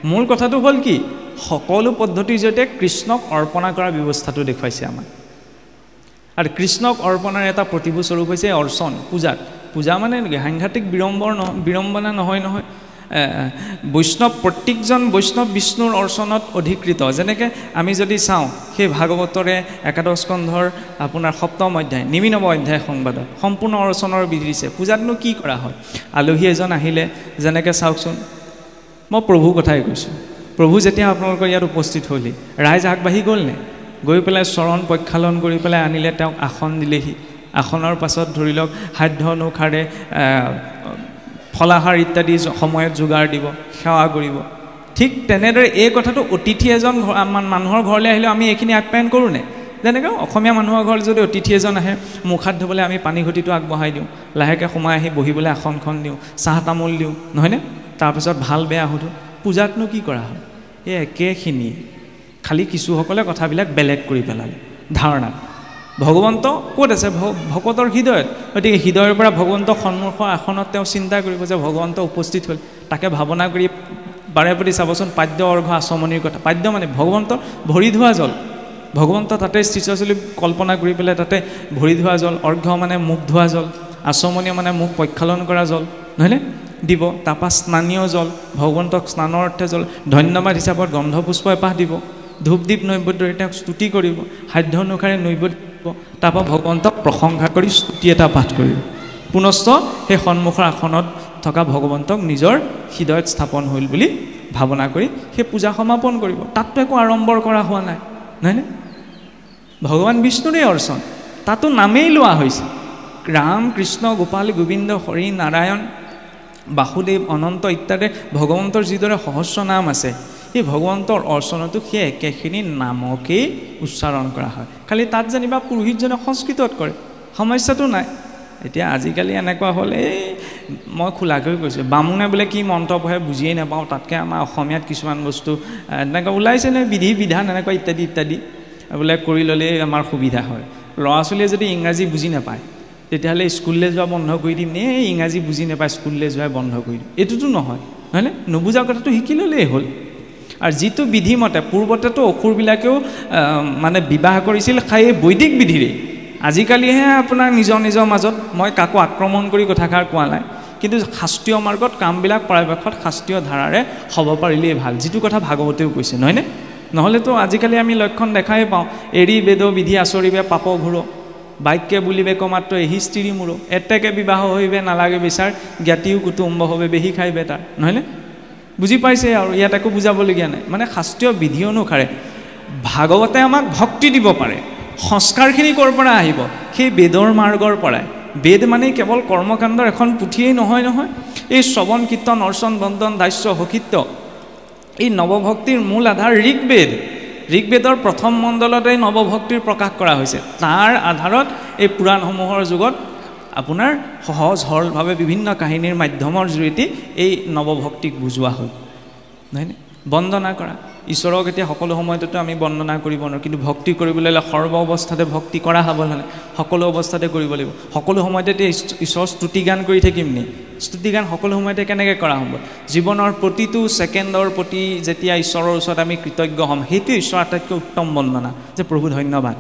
মূল কথাটো হ'ল কি সকলো পদ্ধতিৰ জৰিয়তে কৃষ্ণক অৰ্পণা কৰাৰ ব্যৱস্থাটো দেখুৱাইছে আমাক আৰু কৃষ্ণক অৰ্পণাৰ এটা প্ৰতিভূ স্বৰূপ হৈছে অৰ্চন পূজা মানে সাংঘাতিক বিড়ম্বনা নহয় বৈষ্ণৱ প্ৰত্যেকজন বৈষ্ণৱ বিষ্ণুৰ অৰ্চনত অধিকৃত যেনেকৈ আমি যদি চাওঁ সেই ভাগৱতৰে একাদশ স্কন্ধৰ আপোনাৰ সপ্তম অধ্যায় নিমিনৱ অধ্যায় সংবাদত সম্পূৰ্ণ অৰ্চনৰ বিধি দিছে পূজাতনো কি কৰা হয় আলহী এজন আহিলে যেনেকৈ চাওকচোন মই প্ৰভুৰ কথাই কৈছোঁ প্ৰভু যেতিয়া আপোনালোকৰ ইয়াত উপস্থিত হ'লি ৰাইজ আগবাঢ়ি গ'লনে গৈ পেলাই চৰণ প্ৰক্ষালন কৰি পেলাই আনিলে তেওঁক আসন দিলেহি আসনৰ পাছত ধৰি লওক সাধ্য অনুসাৰে ফলাহাৰ ইত্যাদি সময়ত যোগাৰ দিব সেৱা কৰিব ঠিক তেনেদৰে এই কথাটো অতিথি এজন মানুহৰ ঘৰলৈ আহিলে আমি এইখিনি আপ্যায়ন কৰোঁনে যেনেকৈ অসমীয়া মানুহৰ ঘৰত যদি অতিথি এজন আহে মুখ হাত ধুবলৈ আমি পানী ঘটিটো আগবঢ়াই দিওঁ লাহেকৈ সোমাই আহি বহিবলৈ আসনখন দিওঁ চাহ তামোল দিওঁ নহয়নে তাৰপিছত ভাল বেয়া সোধোঁ পূজাতনো কি কৰা হয় এই একেখিনিয়ে খালি কিছুসকলে কথাবিলাক বেলেগ কৰি পেলালে ধাৰণাত ভগৱন্ত ক'ত আছে ভকতৰ হৃদয়ত গতিকে হৃদয়ৰ পৰা ভগৱন্তৰ সন্মুখৰ আসনত তেওঁ চিন্তা কৰিব যে ভগৱন্ত উপস্থিত হ'ল তাকে ভাৱনা কৰি বাৰে প্ৰতি চাবচোন পাদ্য অৰ্ঘ আচমনিৰ কথা পাদ্য মানে ভগৱন্তৰ ভৰি ধোৱা জল ভগৱন্ত তাতে স্থিতচলি কল্পনা কৰি পেলাই তাতে ভৰি ধোৱা জল অৰ্ঘ মানে মুখ ধোৱা জল আচমনি মানে মুখ প্ৰক্ষালন কৰা জল নহয়নে দিব তাৰপৰা স্নানীয় জল ভগৱন্তক স্নানৰ অৰ্থে জল ধন্যবাদ হিচাপত গন্ধপুষ্প এপাহ দিব ধূপ দীপ নৈবেদ্যৰে তেওঁক স্তুতি কৰিব সাধ্য অনুসাৰে নৈবেদ্য তাৰপৰা ভগৱন্তক প্ৰশংসা কৰি স্তুতি এটা পাঠ কৰিব পুনশ্চ সেই সন্মুখৰ আসনত থকা ভগৱন্তক নিজৰ হৃদয়ত স্থাপন হ'ল বুলি ভাৱনা কৰি সেই পূজা সমাপন কৰিব তাততো একো আড়ম্বৰ কৰা হোৱা নাই নহয়নে ভগৱান বিষ্ণুৰে অৰ্চন তাতো নামেই লোৱা হৈছে ৰাম কৃষ্ণ গোপাল গোবিন্দ হৰি নাৰায়ণ বাসুদেৱ অনন্ত ইত্যাদি ভগৱন্তৰ যিদৰে সহস্ৰ নাম আছে এই ভগৱন্তৰ অৰ্চনতো সেই একেখিনি নামকেই উচ্চাৰণ কৰা হয় খালি তাত যেনিবা পুৰোহিতজনে সংস্কৃতত কৰে সমস্যাটো নাই এতিয়া আজিকালি এনেকুৱা হ'ল এই মই খোলাকৈ কৈছোঁ বামুণে বোলে কি মন্ত্ৰ পঢ়ে বুজিয়েই নাপাওঁ তাতকৈ আমাৰ অসমীয়াত কিছুমান বস্তু এনেকুৱা ওলাইছে নে বিধি বিধান এনেকুৱা ইত্যাদি বোলে কৰি ল'লেই আমাৰ সুবিধা হয় ল'ৰা ছোৱালীয়ে যদি ইংৰাজী বুজি নাপায় তেতিয়াহ'লে স্কুললৈ যোৱা বন্ধ কৰি দিম নে ইংৰাজী বুজি নাপায় স্কুললৈ যোৱাই বন্ধ কৰি দিম এইটোতো নহয় হয়নে নুবুজা কথাটো শিকি ল'লেই হ'ল আৰু যিটো বিধিমতে পূৰ্বতেতো অসুৰবিলাকেও মানে বিবাহ কৰিছিল খাই বৈদিক বিধিৰে আজিকালিহে আপোনাৰ নিজৰ মাজত মই কাকো আক্ৰমণ কৰি কথাষাৰ কোৱা নাই কিন্তু শাস্ত্ৰীয় মাৰ্গত কামবিলাক পৰাপক্ষত শাস্ত্ৰীয় ধাৰাৰে হ'ব পাৰিলেই ভাল যিটো কথা ভাগৱতেও কৈছে নহয়নে নহ'লেতো আজিকালি আমি লক্ষণ দেখাই পাওঁ এৰি বেদ বিধি আচৰিবে পাপ ঘূৰ বাক্যে বুলিবে কমাত্ৰ এহি স্ত্ৰী মূৰ এতেকে বিবাহ হৈবে নালাগে বিচাৰ জ্ঞাতিও কুটুম্ব হবে বেহি খাইবে তাৰ নহয়নে বুজি পাইছে আৰু ইয়াত একো বুজাবলগীয়া নাই মানে শাস্ত্ৰীয় বিধি অনুসাৰে ভাগৱতে আমাক ভক্তি দিব পাৰে সংস্কাৰখিনি ক'ৰ পৰা আহিব সেই বেদৰ মাৰ্গৰ পৰাই বেদ মানে কেৱল কৰ্মকাণ্ডৰ এখন পুথিয়েই নহয় এই শ্ৰৱণ কীৰ্তন অৰ্চন বন্দন দাস্য সখিত্য এই নৱভক্তিৰ মূল আধাৰ ঋগবেদৰ প্ৰথম মণ্ডলতে নৱভক্তিৰ প্ৰকাশ কৰা হৈছে তাৰ আধাৰত এই পুৰাণসমূহৰ যুগত আপোনাৰ সহজ সৰলভাৱে বিভিন্ন কাহিনীৰ মাধ্যমৰ জৰিয়তে এই নৱভক্তিক বুজোৱা হ'ল নহয়নে বন্দনা কৰা ঈশ্বৰক এতিয়া সকলো সময়তে আমি বন্দনা কৰিব নোৱাৰোঁ কিন্তু ভক্তি কৰিবলৈ হ'লে সৰ্ব অৱস্থাতে ভক্তি কৰা হ'ব হ'লে সকলো অৱস্থাতে কৰিব লাগিব সকলো সময়তে ঈশ্বৰৰ স্তুতিগান কৰি থাকিম নি স্তুতিগান সকলো সময়তে কেনেকৈ কৰা হ'ব জীৱনৰ প্ৰতিটো ছেকেণ্ডৰ প্ৰতি যেতিয়া ঈশ্বৰৰ ওচৰত আমি কৃতজ্ঞ হ'ম সেইটো ঈশ্বৰৰ আটাইতকৈ উত্তম বন্দনা যে প্ৰভু ধন্যবাদ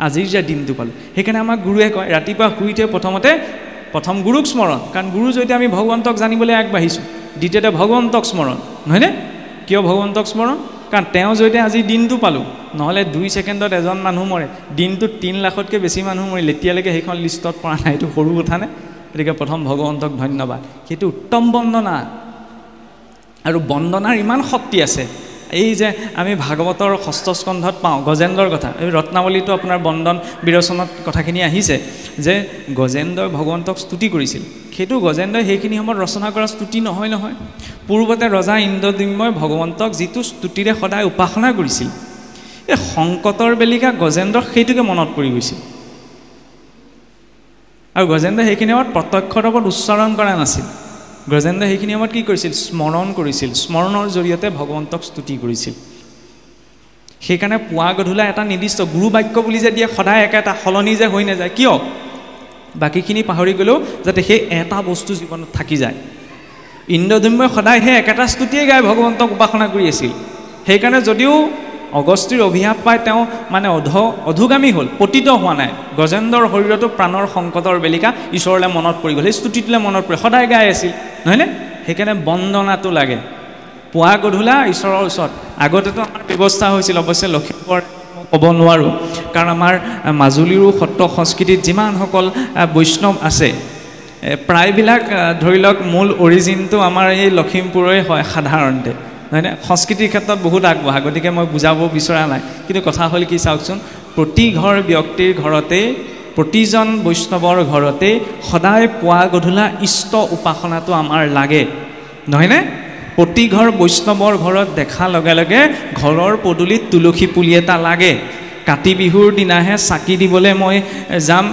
আজিৰ যে দিনটো পালোঁ সেইকাৰণে আমাক গুৰুৱে কয় ৰাতিপুৱা শুই উঠি প্ৰথম গুৰুক স্মৰণ কাৰণ গুৰু যদি আমি ভগৱন্তক জানিবলৈ আগবাঢ়িছোঁ দ্বিতীয়তে ভগৱন্তক স্মৰণ নহয়নে কিয় ভগৱন্তক স্মৰণ কাৰণ তেওঁ যদি আজি দিনটো পালোঁ নহ'লে 2 ছেকেণ্ডত এজন মানুহ মৰে দিনটোত 3 লাখতকৈ বেছি মানুহ মৰিলে এতিয়ালৈকে সেইখন লিষ্টত পৰা নাই এইটো সৰু কথা নে গতিকে প্ৰথম ভগৱন্তক ধন্যবাদ সেইটো উত্তম বন্দনা আৰু বন্দনাৰ ইমান শক্তি আছে এই যে আমি ভাগৱতৰ ষষ্ঠ স্কন্ধত পাওঁ গজেন্দ্ৰৰ কথা এই ৰত্নাৱলীটো আপোনাৰ বন্দন বিৰচনত কথাখিনি আহিছে যে গজেন্দ্ৰই ভগৱন্তক স্তুতি কৰিছিল সেইটো গজেন্দ্ৰই সেইখিনি সময়ত ৰচনা কৰা স্তুতি নহয় পূৰ্বতে ৰজা ইন্দ্ৰদ্যুম্নই ভগৱন্তক যিটো স্তুতিৰে সদায় উপাসনা কৰিছিল এই সংকটৰ বেলিকা গজেন্দ্ৰক সেইটোকে মনত পৰি গৈছিল আৰু গজেন্দ্ৰই সেইখিনি সময়ত প্ৰত্যক্ষ ৰূপত উচ্চাৰণ কৰা নাছিল গজেন্দ্ৰই সেইখিনি সময়ত কি কৰিছিল স্মৰণ কৰিছিল স্মৰণৰ জৰিয়তে ভগৱন্তক স্তুতি কৰিছিল সেইকাৰণে পুৱা গধূলা এটা নিৰ্দিষ্ট গুৰু বাক্য বুলি যে দিয়ে সদায় একেটা সলনি যে হৈ নাযায় কিয় বাকীখিনি পাহৰি গ'লেও যাতে সেই এটা বস্তু জীৱনত থাকি যায় ইন্দ্ৰদ্যুম্নই সদায় সেই একেটা স্তুতিয়ে গাই ভগৱন্তক উপাসনা কৰি আছিল। সেইকাৰণে যদিও অগস্ত্যৰ অভিশাপ পাই তেওঁ মানে অধোগামী হ'ল, পতিত হোৱা নাই। গজেন্দ্ৰৰ শৰীৰতো প্ৰাণৰ সংকটৰ বেলিকা ঈশ্বৰলৈ মনত পৰি গ'ল, সেই স্তুতিটোলৈ মনত পৰি সদায় গাই আছিল, নহয়নে? সেইকাৰণে বন্দনাটো লাগে পুৱা গধূলা ঈশ্বৰৰ ওচৰত। আগতেতো আমাৰ ব্যৱস্থা হৈছিল, অৱশ্যে লখিমপুৰ ক'ব নোৱাৰোঁ, কাৰণ আমাৰ মাজুলীৰো সত্ৰ সংস্কৃতিত যিমানসকল বৈষ্ণৱ আছে প্ৰায়বিলাক ধৰি লওক মূল অৰিজিনটো আমাৰ এই লখিমপুৰৰে হয় সাধাৰণতে, নহয়নে? সংস্কৃতিৰ ক্ষেত্ৰত বহুত আগবঢ়া, গতিকে মই বুজাব বিচৰা নাই। কিন্তু কথা হ'ল কি চাওকচোন, প্ৰতি ঘৰ ব্যক্তিৰ ঘৰতে, প্ৰতিজন বৈষ্ণৱৰ ঘৰতে সদায় পুৱা গধূলা ইষ্ট উপাসনাটো আমাৰ লাগে, নহয়নে? প্ৰতি ঘৰ বৈষ্ণৱৰ ঘৰত দেখা লগে লগে ঘৰৰ পদূলিত তুলসী পুলি এটা লাগে। কাতি বিহুৰ দিনাহে চাকি দিবলৈ মই যাম,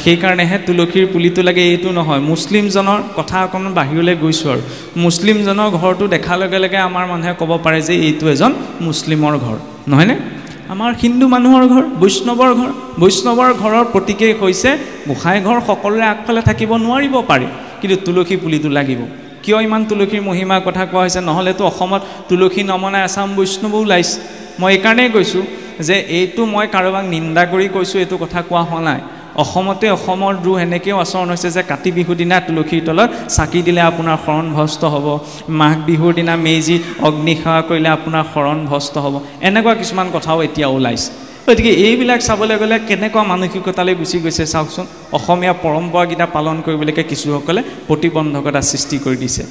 সেইকাৰণেহে তুলসীৰ পুলিটো লাগে, এইটো নহয়। মুছলিমজনৰ কথা অকণমান বাহিৰলৈ গৈছোঁ আৰু মুছলিমজনৰ ঘৰটো দেখাৰ লগে লগে আমাৰ মানুহে ক'ব পাৰে যে এইটো এজন মুছলিমৰ ঘৰ, নহয়নে? আমাৰ হিন্দু মানুহৰ ঘৰ, বৈষ্ণৱৰ ঘৰ, বৈষ্ণৱৰ ঘৰৰ প্ৰতীকেই হৈছে গোসাঁই ঘৰ সকলোৰে আগফালে থাকিব নোৱাৰিব পাৰে, কিন্তু তুলসী পুলিটো লাগিব। কিয় ইমান তুলসীৰ মহিমাৰ কথা কোৱা হৈছে? নহ'লেতো অসমত তুলসী নমনাই আছাম বৈষ্ণৱো ওলাইছে। মই এইকাৰণেই কৈছোঁ যে এইটো মই কাৰোবাক নিন্দা কৰি কৈছোঁ, এইটো কথা কোৱা হোৱা নাই। অসমতে অসমৰ দ্ৰোহ এনেকৈও আচৰণ হৈছে যে কাতি বিহুৰ দিনা তুলসীৰ তলত চাকি দিলে আপোনাৰ শৰণ ভস্ত হ'ব, মাঘ বিহুৰ দিনা মেজি অগ্নিসেৱা কৰিলে আপোনাৰ শৰণ ভস্ত হ'ব, এনেকুৱা কিছুমান কথাও এতিয়া ওলাইছে। গতিকে এইবিলাক চাবলৈ গ'লে কেনেকুৱা মানসিকতালৈ গুচি গৈছে চাওকচোন। অসমীয়া পৰম্পৰাকেইটা পালন কৰিবলৈকে কিছুসকলে প্ৰতিবন্ধকতা সৃষ্টি কৰি দিছে।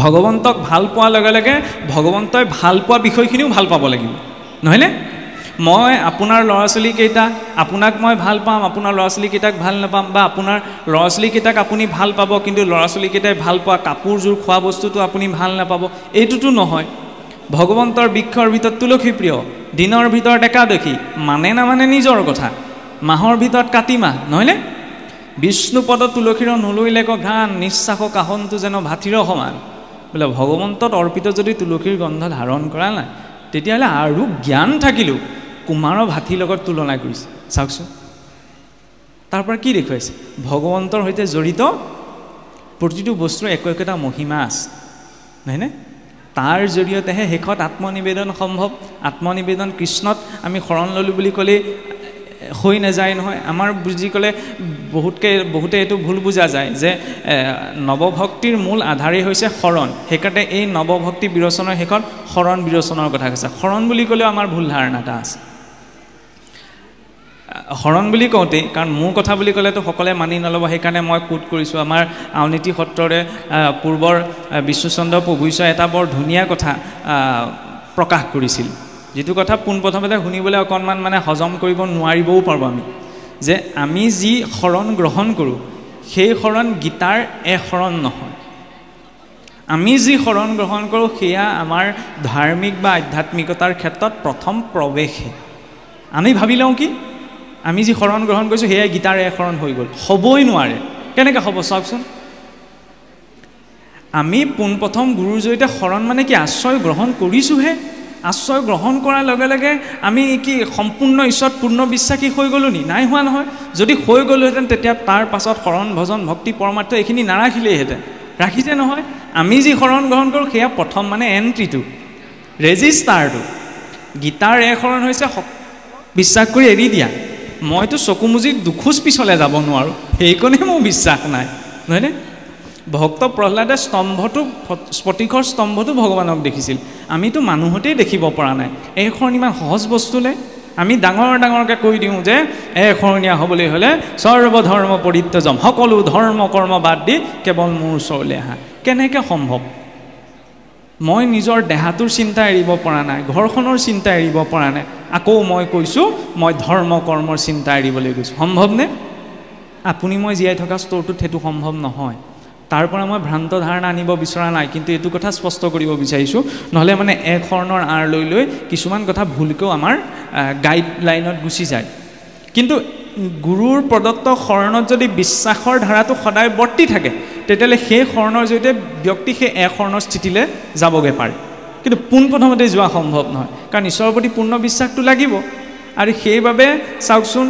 ভগৱন্তক ভাল পোৱাৰ লগে লগে ভগৱন্তই ভাল পোৱা বিষয়খিনিও ভাল পাব লাগিব, নহয়নে? মই আপোনাৰ ল'ৰা ছোৱালীকেইটা, আপোনাক মই ভাল পাম, আপোনাৰ ল'ৰা ছোৱালীকেইটাক ভাল নাপাম, বা আপোনাৰ ল'ৰা ছোৱালীকেইটাক আপুনি ভাল পাব কিন্তু ল'ৰা ছোৱালীকেইটাই ভাল পোৱা কাপোৰযোৰ খোৱা বস্তুটো আপুনি ভাল নাপাব, এইটোতো নহয়। ভগৱন্তৰ বৃক্ষৰ ভিতৰত তুলসী প্ৰিয়, দিনৰ ভিতৰত একাদশী, মানে নামানে নিজৰ কথা, মাহৰ ভিতৰত কাতি মাহ, নহয়নে? বিষ্ণুপদ তুলসীৰ নলৈলেক ঘ্ৰাণ, নিশ্বাস কাহনটো যেন ভাতিৰ সমান। বোলে ভগৱন্তত অৰ্পিত যদি তুলসীৰ গন্ধ ধাৰণ কৰা নাই, তেতিয়াহ'লে আৰু জ্ঞান থাকিলেও কুমাৰৰ ভাতিৰ লগত তুলনা কৰিছে চাওকচোন। তাৰ পৰা কি দেখুৱাইছে? ভগৱন্তৰ সৈতে জড়িত প্ৰতিটো বস্তুৰ একো একোটা মহিমা আছে, নহয়নে? তাৰ জৰিয়তেহে শেষত আত্মনিবেদন সম্ভৱ। আত্মনিবেদন কৃষ্ণত আমি শৰণ ল'লোঁ বুলি ক'লেই হৈ নাযায় নহয়। আমাৰ বুজি ক'লে বহুতে এইটো ভুল বুজা যায় যে নৱভক্তিৰ মূল আধাৰেই হৈছে শৰণ, সেইকাৰণে এই নৱভক্তি বিৰচনৰ শেষত শৰণ বিৰচনৰ কথা কৈছে। শৰণ বুলি ক'লেও আমাৰ ভুল ধাৰণা এটা আছে। শৰণ বুলি কওঁতেই, কাৰণ মোৰ কথা বুলি ক'লেতো সকলোৱে মানি নল'ব, সেইকাৰণে মই কোট কৰিছোঁ। আমাৰ আউনীতি সত্ৰৰে পূৰ্বৰ বিশ্বচন্দ্ৰ প্ৰভুঈশ্বৰে এটা বৰ ধুনীয়া কথা প্ৰকাশ কৰিছিল, যিটো কথা পোনপ্ৰথমতে শুনিবলৈ অকণমান মানে হজম কৰিব নোৱাৰিবও পাৰোঁ আমি, যে আমি যি শৰণ গ্ৰহণ কৰোঁ সেই শৰণ গীতাৰ শৰণ নহয়। আমি যি শৰণ গ্ৰহণ কৰোঁ সেয়া আমাৰ ধাৰ্মিক বা আধ্যাত্মিকতাৰ ক্ষেত্ৰত প্ৰথম প্ৰৱেশহে। আমি ভাবি লওঁ কি আমি যি শৰণ গ্ৰহণ কৰিছোঁ সেয়াই গীতাৰ শৰণ হৈ গ'ল, হ'বই নোৱাৰে। কেনেকৈ হ'ব চাওকচোন। আমি পোনপ্ৰথম গুৰুৰ জৰিয়তে শৰণ মানে কি আশ্ৰয় গ্ৰহণ কৰিছোঁহে। আশ্ৰয় গ্ৰহণ কৰাৰ লগে লগে আমি কি সম্পূৰ্ণ ঈশ্বৰত পূৰ্ণ বিশ্বাসী হৈ গ'লোঁ নি? নাই হোৱা নহয়। যদি হৈ গ'লোহেঁতেন তেতিয়া তাৰ পাছত শৰণ ভজন ভক্তি পৰমাৰ্থ এইখিনি নাৰাখিলেইহেঁতেন, ৰাখিছে নহয়। আমি যি শৰণ গ্ৰহণ কৰোঁ সেয়া প্ৰথম মানে এণ্ট্ৰিটো, ৰেজিষ্টাৰটো। গীতাৰ শৰণ হৈছে বিশ্বাস কৰি এৰি দিয়া। মইতো চকু মুজি দুখোজ পিছলৈ যাব নোৱাৰোঁ, সেইকণে মোৰ বিশ্বাস নাই, নহয়নে? ভক্ত প্ৰহ্লাদে স্ফটিকৰ স্তম্ভটো ভগৱানক দেখিছিল, আমিতো মানুহতেই দেখিব পৰা নাই। শৰণ ইমান সহজ বস্তুলে আমি ডাঙৰকৈ কৈ দিওঁ যে শৰণীয়া হ'বলৈ হ'লে সৰ্বধৰ্ম পৰিত্যাজম, সকলো ধৰ্ম কৰ্ম বাদ দি কেৱল মোৰ ওচৰলৈ আহা। কেনেকৈ সম্ভৱ? মই নিজৰ দেহাটোৰ চিন্তা এৰিব পৰা নাই, ঘৰখনৰ চিন্তা এৰিব পৰা নাই, আকৌ মই কৈছোঁ মই ধৰ্ম কৰ্মৰ চিন্তা এৰিবলৈ গৈছোঁ। সম্ভৱনে? আপুনি মই জীয়াই থকা স্তৰটোত সেইটো সম্ভৱ নহয়। তাৰ পৰা মই ভ্ৰান্ত ধাৰণা আনিব বিচৰা নাই, কিন্তু এইটো কথা স্পষ্ট কৰিব বিচাৰিছোঁ, নহ'লে মানে শৰণৰ আঁৰ লৈ কিছুমান কথা ভুলকৈও আমাৰ গাইডলাইনত গুচি যায়। কিন্তু গুৰুৰ প্ৰদত্ত শৰণত যদি বিশ্বাসৰ ধাৰাটো সদায় বৰ্তি থাকে, তেতিয়াহ'লে সেই শৰণৰ জৰিয়তে ব্যক্তি সেই শৰণৰ স্থিতিলৈ যাবগৈ পাৰে। কিন্তু পোনপ্ৰথমতে যোৱা সম্ভৱ নহয়, কাৰণ ঈশ্বৰৰ প্ৰতি পূৰ্ণ বিশ্বাসটো লাগিব। আৰু সেইবাবে চাওকচোন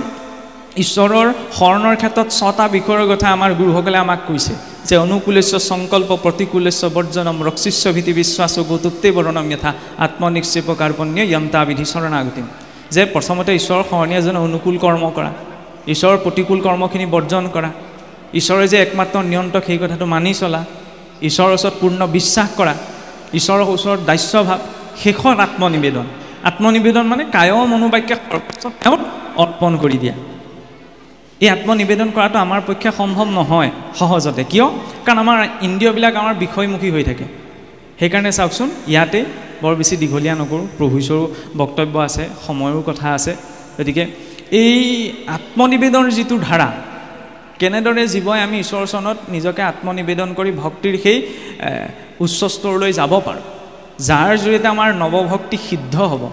ঈশ্বৰৰ শৰণৰ ক্ষেত্ৰত 6টা বিষয়ৰ কথা আমাৰ গুৰুসকলে আমাক কৈছে যে অনুকূলেশ্ব সংকল্প প্ৰতিকূলেশ্ব বৰ্জনম ৰক্ষিষ্য ভীতি বিশ্বাস গোতুপ্তে বৰণম যথা আত্মনিক্ষেপ কাৰ্পণ্য য়ন্তা বিধি শৰণাগতিম যে প্ৰথমতে ঈশ্বৰৰ শৰণীয়া এজন অনুকূল কৰ্ম কৰা ঈশ্বৰৰ প্ৰতিকূল কৰ্মখিনি বৰ্জন কৰা ঈশ্বৰে যে একমাত্ৰ নিয়ন্ত্ৰক সেই কথাটো মানি চলা ঈশ্বৰৰ ওচৰত পূৰ্ণ বিশ্বাস কৰা ঈশ্বৰৰ ওচৰত দাস্যভাৱ শেষত আত্মনিবেদন মানে কায় মনোবাক্যে তেওঁত অৰ্পণ কৰি দিয়া এই আত্মনিবেদন কৰাটো আমাৰ পক্ষে সম্ভৱ নহয় সহজতে কিয় কাৰণ আমাৰ ইন্দ্ৰিয়বিলাক আমাৰ বিষয়মুখী হৈ থাকে সেইকাৰণে চাওকচোন ইয়াতে বৰ বেছি দীঘলীয়া নকৰোঁ প্ৰভু ঈশ্বৰৰ বক্তব্য আছে সময়ৰ কথা আছে গতিকে এই আত্মনিবেদনৰ যিটো ধাৰা কেনেদৰে জীৱই আমি ঈশ্বৰৰ চৰণত নিজকে আত্মনিবেদন কৰি ভক্তিৰ সেই উচ্চ স্তৰলৈ যাব পাৰোঁ যাৰ জৰিয়তে আমাৰ নৱভক্তি সিদ্ধ হ'ব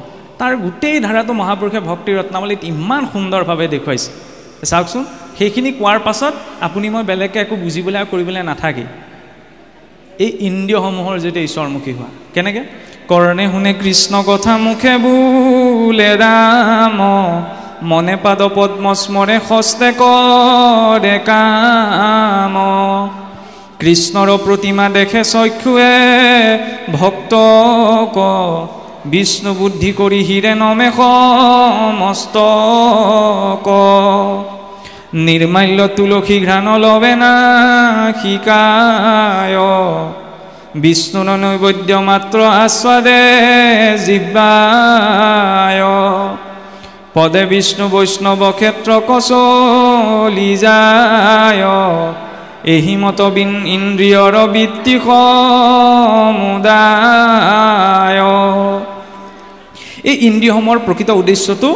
তাৰ গোটেই ধাৰাটো মহাপুৰুষে ভক্তি ৰত্নাৱলীত ইমান সুন্দৰভাৱে দেখুৱাইছে চাওকচোন সেইখিনি কোৱাৰ পাছত আপুনি মই বেলেগকৈ একো বুজিবলৈ আৰু কৰিবলৈ নাথাকে এই ইন্দ্ৰিয়সমূহৰ জৰিয়তে ঈশ্বৰমুখী হোৱা কেনেকৈ কৰ্ণে শুনে কৃষ্ণ কথা মুখে বোলে ৰাম মনে পাদ পদ্ম স্মৰে হস্তে কৰে কাম কৃষ্ণৰ প্ৰতিমা দেখে চক্ষুৱে ভক্তক বিষ্ণু বুদ্ধি কৰি হিৰে নমে সমস্তক নিৰ্মাল্য তুলসী ঘ্ৰাণ লবে না শিকায় বিষ্ণু নৈবদ্য মাত্ৰ আস্বাদে জিব্বায় পদে বিষ্ণু বৈষ্ণৱ ক্ষেত্ৰ কচলি যায় এহিমত ইন্দ্ৰিয়ৰ বৃত্তি সমুদায় এই ইন্দ্ৰিয়সমূহৰ প্ৰকৃত উদ্দেশ্যটো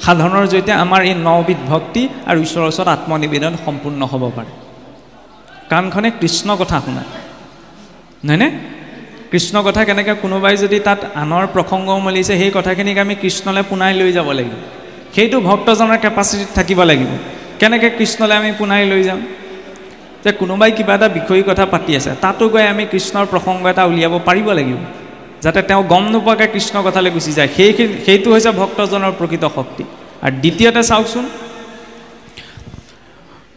সাধনৰ জৰিয়তে আমাৰ এই নবিধ ভক্তি আৰু ঈশ্বৰৰ ওচৰত আত্মনিবেদন সম্পূৰ্ণ হ'ব পাৰে কাণখনে কৃষ্ণ কথা শুনা নহয়নে কৃষ্ণ কথা কেনেকৈ কোনোবাই যদি তাত আনৰ প্ৰসংগ মেলিছে সেই কথাখিনিক আমি কৃষ্ণলৈ পোনাই লৈ যাব লাগিব সেইটো ভক্তজনৰ কেপাচিটিত থাকিব লাগিব কেনেকৈ কৃষ্ণলৈ আমি পোনাই লৈ যাম যে কোনোবাই কিবা এটা বিষয়ৰ কথা পাতি আছে তাতো গৈ আমি কৃষ্ণৰ প্ৰসংগ এটা উলিয়াব পাৰিব লাগিব যাতে তেওঁ গম নোপোৱাকৈ কৃষ্ণৰ কথালৈ গুচি যায় সেইটো হৈছে ভক্তজনৰ প্ৰকৃত শক্তি আৰু দ্বিতীয়তে চাওকচোন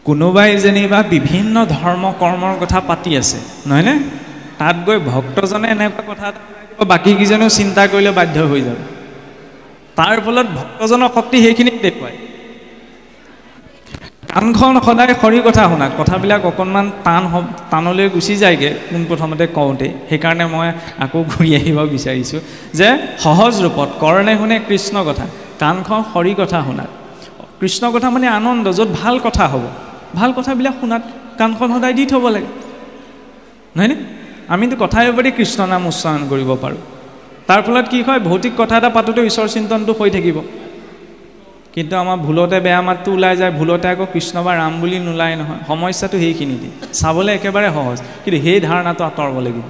কোনোবাই যেনিবা বিভিন্ন ধৰ্ম কৰ্মৰ কথা পাতি আছে নহয়নে তাত গৈ ভক্তজনে এনেকুৱা কথা বাকীকেইজনেও চিন্তা কৰিলে বাধ্য হৈ যাব তাৰ ফলত ভক্তজনৰ শক্তি সেইখিনিক দেখুৱায় কাণখন সদায় খৰি কথা শুনা কথাবিলাক অকণমান টানলৈ গুচি যায়গৈ পোনপ্ৰথমতে কওঁতে সেইকাৰণে মই আকৌ ঘূৰি আহিব বিচাৰিছোঁ যে সহজ ৰূপত কৰ্ণে শুনে কৃষ্ণ কথা কাণখন খৰি কথা শুনাত কৃষ্ণ কথা মানে আনন্দ য'ত ভাল কথা হ'ব ভাল কথাবিলাক শুনাত কাণখন সদায় দি থ'ব লাগে নহয়নে আমিতো কথাই পাতি কৃষ্ণ নাম উচ্চাৰণ কৰিব পাৰোঁ তাৰ ফলত কি হয় ভৌতিক কথা এটা পাতোঁতে ঈশ্বৰ চিন্তনটো হৈ থাকিব কিন্তু আমাৰ ভুলতে বেয়া মাতটো ওলাই যায় ভুলতে আকৌ কৃষ্ণ বা ৰাম বুলি নোলায় নহয় সমস্যাটো সেইখিনিতে চাবলৈ একেবাৰে সহজ কিন্তু সেই ধাৰণাটো আঁতৰাব লাগিব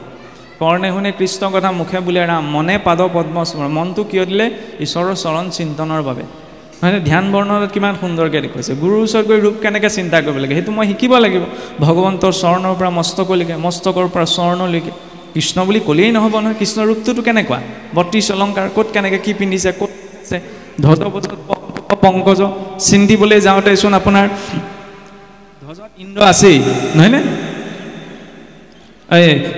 কৰ্ণে শুনে কৃষ্ণ কথা মুখে বোলে ৰাম মনে পাদ পদ্ম স্মৰণ মনটো কিয় দিলে ঈশ্বৰৰ চৰণ চিন্তনৰ বাবে নহয়নে ধ্যান বৰ্ণনাত কিমান সুন্দৰকৈ দেখুৱাইছে গুৰুৰ ওচৰত গৈ ৰূপ কেনেকৈ চিন্তা কৰিব লাগে সেইটো মই শিকিব লাগিব ভগৱন্তৰ চৰণৰ পৰা মস্তকলৈকে মস্তকৰ পৰা চৰণলৈকে কৃষ্ণ বুলি ক'লেই নহ'ব নহয় কৃষ্ণৰ ৰূপটোতো কেনেকুৱা ৩২ অলংকাৰ ক'ত কেনেকৈ কি পিন্ধিছে ক'ত আছে ধ্বজপথত পংকজ চিন্তিবলৈ যাওঁতেচোন আপোনাৰ ধ্বজত ইন্দ্ৰ আছেই নহয়নে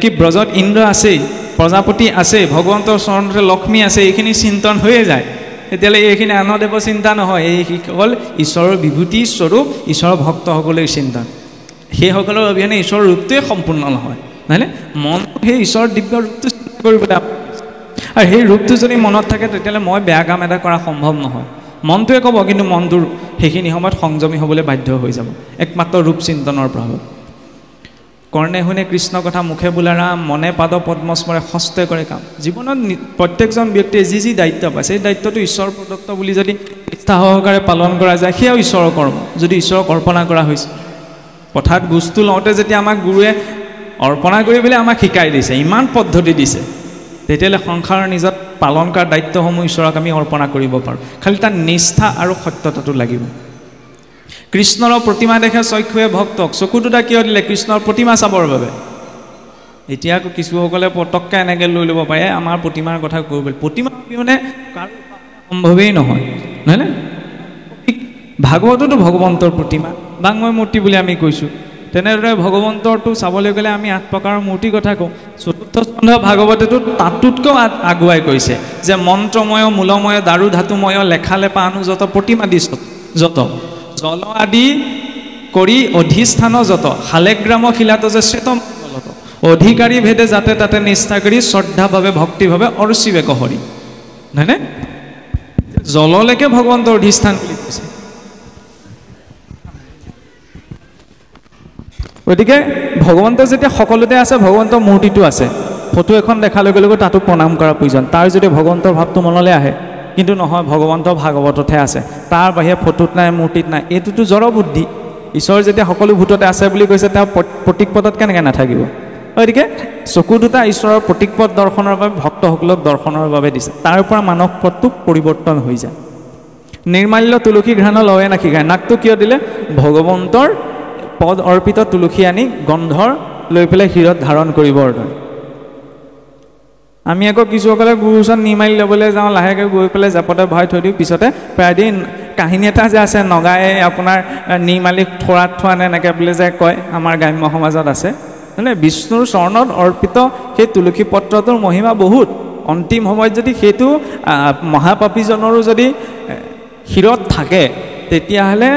কি ব্ৰজত ইন্দ্ৰ আছেই প্ৰজাপতি আছে ভগৱন্তৰ চৰণতে লক্ষ্মী আছে এইখিনি চিন্তন হৈয়ে যায় তেতিয়াহ'লে এইখিনি আনদেৱ চিন্তা নহয় এইসকল ঈশ্বৰৰ বিভূতি স্বৰূপ ঈশ্বৰৰ ভক্তসকলৰ চিন্তন সেইসকলৰ অবিহনে ঈশ্বৰৰ ৰূপটোৱে সম্পূৰ্ণ নহয় নহয়নে মন সেই ঈশ্বৰৰ দিব্য ৰূপটো চিন্তা কৰিবলৈ আৰু সেই ৰূপটো যদি মনত থাকে তেতিয়াহ'লে মই বেয়া কাম এটা কৰা সম্ভৱ নহয় মনটোৱে ক'ব কিন্তু মনটোৰ সেইখিনি সময়ত সংযমী হ'বলৈ বাধ্য হৈ যাব একমাত্ৰ ৰূপ চিন্তনৰ প্ৰভাৱ কৰ্ণে শুনে কৃষ্ণ কথা মুখে বোলা ৰাম মনে পাদ পদ্ম স্মৰে হস্তে কৰে কাম জীৱনত প্ৰত্যেকজন ব্যক্তিয়ে যি দায়িত্ব পাইছে সেই দায়িত্বটো ঈশ্বৰ প্ৰদত্ত বুলি যদি নিষ্ঠা সহকাৰে পালন কৰা যায় সেয়াও ঈশ্বৰৰ কৰ্ম যদি ঈশ্বৰক অৰ্পণা কৰা হৈছে পথাৰত গুচটো লওঁতে যেতিয়া আমাক গুৰুৱে অৰ্পণা কৰিবলৈ আমাক শিকাই দিছে ইমান পদ্ধতি দিছে তেতিয়াহ'লে সংসাৰৰ নিজত পালন কৰাৰ দায়িত্বসমূহ ঈশ্বৰক আমি অৰ্পণা কৰিব পাৰোঁ খালি তাৰ নিষ্ঠা আৰু সত্যতাটো লাগিব কৃষ্ণৰ প্ৰতিমা দেখে চক্ষুৱে ভক্তক চকু দুটা কিয় দিলে কৃষ্ণৰ প্ৰতিমা চাবৰ বাবে এতিয়া আকৌ কিছুসকলে পটককৈ এনেকৈ লৈ ল'ব পাৰে আমাৰ প্ৰতিমাৰ কথা কৰিব পাৰি প্ৰতিমা মানে সম্ভৱেই নহয় নহয়নে ভাগৱততো ভগৱন্তৰ প্ৰতিমা বাংময় মূৰ্তি বুলি আমি কৈছোঁ তেনেদৰে ভগৱন্তৰটো চাবলৈ গ'লে আমি 8 প্ৰকাৰৰ মূৰ্তিৰ কথা কওঁ। চতুৰ্থ স্কন্ধ ভাগৱতেতো তাতোতকৈ আগুৱাই কৈছে যে মন্ত্ৰময় মূলময় দাৰু ধাতুময় লেখা লেপা অনুযত প্ৰতিমা দিছ যত জল আদি কৰি অধিষ্ঠান যত শালেগ্ৰাম শিলাত যে শ্বেতমলত অধিকাৰী ভেদে যাতে তাতে নিষ্ঠা কৰি শ্ৰদ্ধাভাৱে ভক্তিভাৱে অৰ্চিবে কহৰি নহয়নে? জললৈকে ভগৱন্তৰ অধিষ্ঠান বুলি কৈছে। গতিকে ভগৱন্ত যেতিয়া সকলোতে আছে, ভগৱন্তৰ মূৰ্তিটো আছে, ফটো এখন দেখাৰ লগে লগে তাতো প্ৰণাম কৰাৰ প্ৰয়োজন, তাৰ যদি ভগৱন্তৰ ভাৱটো মনলৈ আহে। কিন্তু নহয়, ভগৱন্ত ভাগৱততহে আছে, তাৰ বাহিৰে ফটোত নাই, মূৰ্তিত নাই, এইটোতো জড় বুদ্ধি। ঈশ্বৰ যেতিয়া সকলো ভূততে আছে বুলি কৈছে, তেওঁ প্ৰতীক পদত কেনেকৈ নাথাকিব? গতিকে চকু দুটা ঈশ্বৰৰ প্ৰতীক পদ দৰ্শনৰ বাবে ভক্তসকলক দৰ্শনৰ বাবে দিছে, তাৰ পৰা মানৱ পদটো পৰিৱৰ্তন হৈ যায়। নিৰ্মাল্য তুলসী ঘ্ৰাণ লয়ে নাখি গায়, নাকটো কিয় দিলে? ভগৱন্তৰ পদ অৰ্পিত তুলসী আনি গন্ধৰ লৈ পেলাই শিৰত ধাৰণ কৰিবৰ দৰে। আমি আকৌ কিছুসকলে গুৰুৰ ওচৰত নিৰ্মালি ল'বলৈ যাওঁ, লাহেকৈ গৈ পেলাই জাপতে ভৰাই থৈ দিওঁ, পিছতে প্ৰায় দিন কাহিনী এটা যে আছে, নগাই আপোনাৰ নিৰ্মালিক থোৱাত থোৱা নে এনেকৈ বুলি যে কয়, আমাৰ গ্ৰাম্য সমাজত আছে। মানে বিষ্ণুৰ চৰণত অৰ্পিত সেই তুলসী পত্ৰটোৰ মহিমা বহুত। অন্তিম সময়ত যদি সেইটো মহাপাপীজনৰো যদি শিৰত থাকে, তেতিয়াহ'লে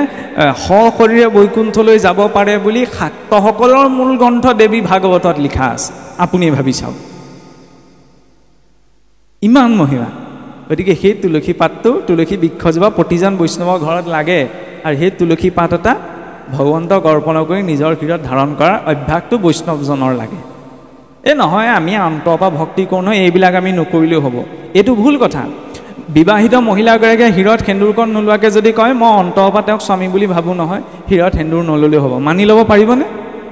সশৰীৰে বৈকুণ্ঠলৈ যাব পাৰে বুলি শাক্তসকলৰ মূল গ্ৰন্থ দেৱী ভাগৱতত লিখা আছে। আপুনি ভাবি চাওক, ইমান মহিমা। গতিকে সেই তুলসী পাতটো, তুলসী বৃক্ষজোপা প্ৰতিজন বৈষ্ণৱৰ ঘৰত লাগে, আৰু সেই তুলসী পাত এটা ভগৱন্তক অৰ্পণ কৰি নিজৰ শিৰত ধাৰণ কৰাৰ অভ্যাসটো বৈষ্ণৱজনৰ লাগে। এই নহয় আমি অন্তৰৰ পৰা ভক্তি কৰোঁ নহয়, এইবিলাক আমি নকৰিলেও হ'ব, এইটো ভুল কথা। বিবাহিত মহিলাগৰাকীয়ে শিৰত সেন্দুৰকণ নোলোৱাকৈ যদি কয় মই অন্তৰৰ পৰা তেওঁক স্বামী বুলি ভাবোঁ নহয়, শিৰত সেন্দুৰ নল'লেও হ'ব, মানি ল'ব পাৰিবনে?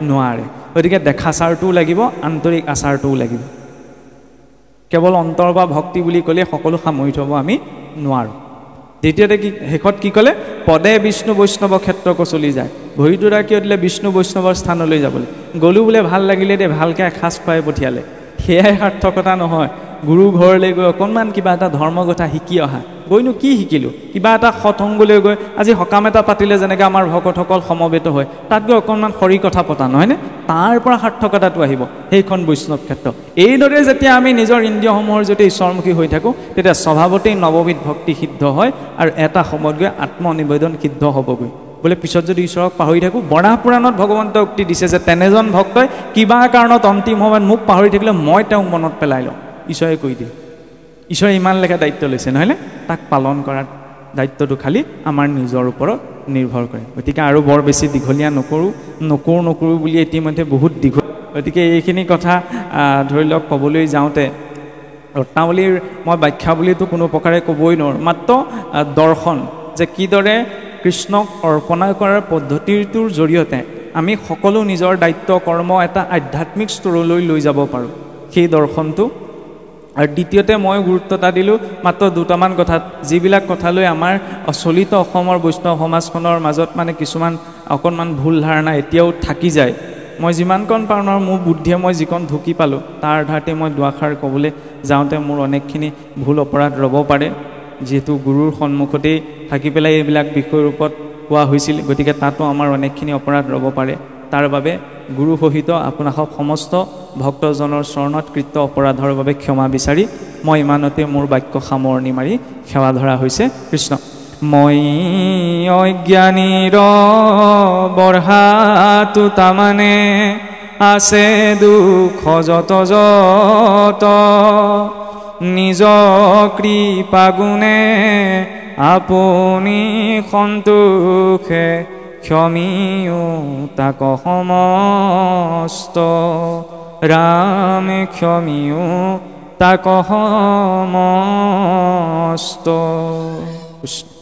নোৱাৰে। গতিকে দেখাচাৰটোও লাগিব, আন্তৰিক আচাৰটোও লাগিব। কেৱল অন্তৰৰ পৰা ভক্তি বুলি ক'লে সকলো সামৰি থ'ব আমি নোৱাৰোঁ। দ্বিতীয়তে কি শেষত কি ক'লে? পদে বিষ্ণু বৈষ্ণৱ ক্ষেত্ৰ কচলি যায়। ভৰিটোৰা কিয় দিলে? বিষ্ণু বৈষ্ণৱৰ স্থানলৈ যাবলৈ। গ'লোঁ বোলে ভাল লাগিলে দে, ভালকৈ এসাঁজ খুৱাই পঠিয়ালে, সেয়াই সাৰ্থকতা নহয়। গুৰু ঘৰলৈ গৈ অকণমান কিবা এটা ধৰ্ম কথা শিকি অহা, গৈনো কি শিকিলোঁ? কিবা এটা সৎসংগলৈ গৈ, আজি সকাম এটা পাতিলে যেনেকৈ আমাৰ ভকতসকল সমবেত হয়, তাত গৈ অকণমান খৰি কথা পতা নহয়নে? তাৰ পৰা সাৰ্থকতাটো আহিব, সেইখন বৈষ্ণৱ ক্ষেত্ৰ। এইদৰে যেতিয়া আমি নিজৰ ইন্দ্ৰিয়সমূহৰ যদি ঈশ্বৰমুখী হৈ থাকোঁ, তেতিয়া স্বভাৱতেই নৱবিধ ভক্তি সিদ্ধ হয়, আৰু এটা সময়ত গৈ আত্মনিবেদন সিদ্ধ হ'বগৈ। বোলে পিছত যদি ঈশ্বৰক পাহৰি থাকোঁ, বৰাহ পুৰাণত ভগৱন্ত উক্তি দিছে যে তেনেজন ভক্তই কিবা কাৰণত অন্তিম সময়ত মোক পাহৰি থাকিলে মই তেওঁক মনত পেলাই লওঁ, ঈশ্বৰে কৈ দিয়ে। ঈশ্বৰে ইমান লেখা দায়িত্ব লৈছে নহয়নে? তাক পালন কৰাৰ দায়িত্বটো খালি আমাৰ নিজৰ ওপৰত নিৰ্ভৰ কৰে। গতিকে আৰু বৰ বেছি দীঘলীয়া নকৰোঁ বুলি ইতিমধ্যে বহুত দীঘল। গতিকে এইখিনি কথা ধৰি লওক ক'বলৈ যাওঁতে ৰত্নাৱলীৰ মই ব্যাখ্যা বুলিতো কোনো প্ৰকাৰে ক'বই নোৱাৰোঁ, মাত্ৰ দৰ্শন যে কিদৰে কৃষ্ণক অৰ্পণা কৰাৰ পদ্ধতিটোৰ জৰিয়তে আমি সকলো নিজৰ দায়িত্ব কৰ্ম এটা আধ্যাত্মিক স্তৰলৈ লৈ যাব পাৰোঁ, সেই দৰ্শনটো। আৰু দ্বিতীয়তে মই গুৰুত্ব এটা দিলোঁ মাত্ৰ দুটামান কথাত, যিবিলাক কথালৈ আমাৰ চলিত অসমৰ বৈষ্ণৱ সমাজখনৰ মাজত মানে কিছুমান অকণমান ভুল ধাৰণা এতিয়াও থাকি যায়। মই যিমানকণ পাৰোঁ মোৰ বুদ্ধিয়ে মই যিকণ ঢুকি পালোঁ, তাৰ আধাৰতে মই দুআষাৰ ক'বলৈ যাওঁতে মোৰ অনেকখিনি ভুল অপৰাধ ৰ'ব পাৰে, যিহেতু গুৰুৰ সন্মুখতেই থাকি পেলাই এইবিলাক বিষয়ৰ ওপৰত কোৱা হৈছিল। গতিকে তাতো আমাৰ অনেকখিনি অপৰাধ ৰ'ব পাৰে। তাৰ বাবে গুৰু সহিত আপোনাসক সমস্ত ভক্তজনৰ চৰণত কৃত অপৰাধৰ বাবে ক্ষমা বিচাৰি মই ইমানতে মোৰ বাক্য সামৰণি মাৰি সেৱা ধৰা হৈছে। কৃষ্ণ। মই অজ্ঞানীৰ বঢ়াটো তামানে আছে দুখ যত যত, নিজ কৃপা গুণে আপুনি সন্তোষে ক্ষমিও তাক সমস্ত, ৰামে ক্ষমিও তাক সমস্ত। কৃষ্ণ।